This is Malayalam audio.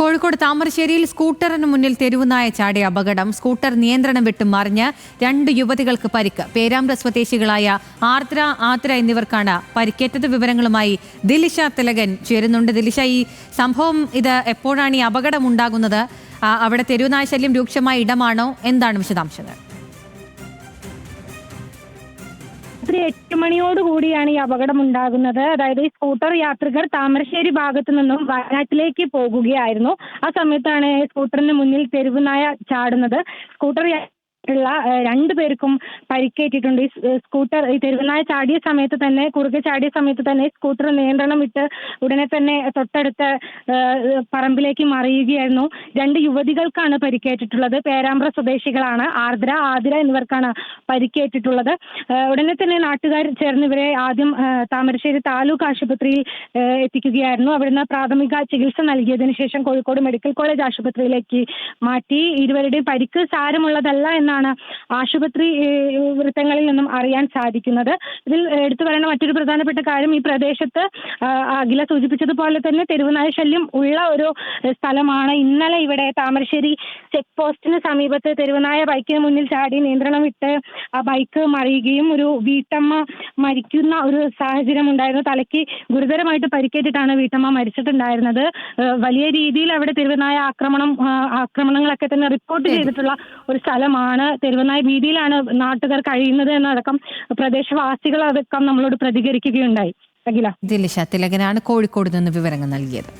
കോഴിക്കോട് താമരശ്ശേരിയിൽ സ്കൂട്ടറിന് മുന്നിൽ തെരുവുനായ ചാടിയ അപകടം. സ്കൂട്ടർ നിയന്ത്രണം വിട്ട് മറിഞ്ഞ് 2 യുവതികൾക്ക് പരിക്ക്. പേരാമ്പ്ര സ്വദേശികളായ ആത്ര എന്നിവർക്കാണ് പരിക്കേറ്റത്. വിവരങ്ങളുമായി ദിലിഷ തിലകൻ ചേരുന്നുണ്ട്. ദിലിഷ, ഈ സംഭവം ഇത് എപ്പോഴാണ് ഈ അപകടം ഉണ്ടാകുന്നത്? അവിടെ തെരുവുനായ ശല്യം രൂക്ഷമായ ഇടമാണോ? എന്താണ് വിശദാംശങ്ങൾ? രാത്രി 8 മണിയോടുകൂടിയാണ് ഈ അപകടം ഉണ്ടാകുന്നത്. അതായത് ഈ സ്കൂട്ടർ യാത്രികർ താമരശ്ശേരി ഭാഗത്തു നിന്നും വയനാട്ടിലേക്ക് പോകുകയായിരുന്നു. ആ സമയത്താണ് സ്കൂട്ടറിന് മുന്നിൽ തെരുവുനായ ചാടുന്നത്. സ്കൂട്ടർ ുള്ള 2 പേർക്കും പരിക്കേറ്റിട്ടുണ്ട്. ഈ തെരുവുനായ ചാടിയ സമയത്ത് തന്നെ, കുറുകെ ചാടിയ സമയത്ത് തന്നെ സ്കൂട്ടർ നിയന്ത്രണം വിട്ട് ഉടനെ തന്നെ തൊട്ടടുത്ത പറമ്പിലേക്ക് മറിയുകയായിരുന്നു. 2 യുവതികൾക്കാണ് പരിക്കേറ്റിട്ടുള്ളത്. പേരാമ്പ്ര സ്വദേശികളാണ്. ആതിര എന്നിവർക്കാണ് പരിക്കേറ്റിട്ടുള്ളത്. ഉടനെ തന്നെ നാട്ടുകാർ ചേർന്ന് ഇവരെ ആദ്യം താമരശ്ശേരി താലൂക്ക് ആശുപത്രിയിൽ എത്തിക്കുകയായിരുന്നു. അവിടുന്ന് പ്രാഥമിക ചികിത്സ നൽകിയതിനു ശേഷം കോഴിക്കോട് മെഡിക്കൽ കോളേജ് ആശുപത്രിയിലേക്ക് മാറ്റി. ഇരുവരുടെയും പരിക്ക് സാരമുള്ളതല്ല എന്നാണ് ആശുപത്രി വൃത്തങ്ങളിൽ നിന്നും അറിയാൻ സാധിക്കുന്നത്. ഇതിൽ എടുത്തു പറയുന്ന മറ്റൊരു പ്രധാനപ്പെട്ട കാര്യം, ഈ പ്രദേശത്ത് അഖില സൂചിപ്പിച്ചതുപോലെ തന്നെ തെരുവുനായ ശല്യം ഉള്ള ഒരു സ്ഥലമാണ്. ഇന്നലെ ഇവിടെ താമരശ്ശേരി ചെക്ക് പോസ്റ്റിന് സമീപത്ത് തെരുവുനായ ബൈക്കിന് മുന്നിൽ ചാടി നിയന്ത്രണം വിട്ട് ആ ബൈക്ക് മറിയുകയും ഒരു വീട്ടമ്മ മരിക്കുന്ന ഒരു സാഹചര്യം ഉണ്ടായിരുന്നു. തലയ്ക്ക് ഗുരുതരമായിട്ട് പരിക്കേറ്റിട്ടാണ് വീട്ടമ്മ മരിച്ചിട്ടുണ്ടായിരുന്നത്. വലിയ രീതിയിൽ അവിടെ തെരുവുനായ ആക്രമണങ്ങളൊക്കെ തന്നെ റിപ്പോർട്ട് ചെയ്തിട്ടുള്ള ഒരു സ്ഥലമാണ്. തെരുവുനായ ഭീതിയിലാണ് നാട്ടുകാർ കഴിയുന്നത് എന്നടക്കം പ്രദേശവാസികൾ അടക്കം നമ്മളോട് പ്രതികരിക്കുകയുണ്ടായി. അഖില. ദിലിഷ തിലകനാണ് കോഴിക്കോട് നിന്ന് വിവരങ്ങൾ നൽകിയത്.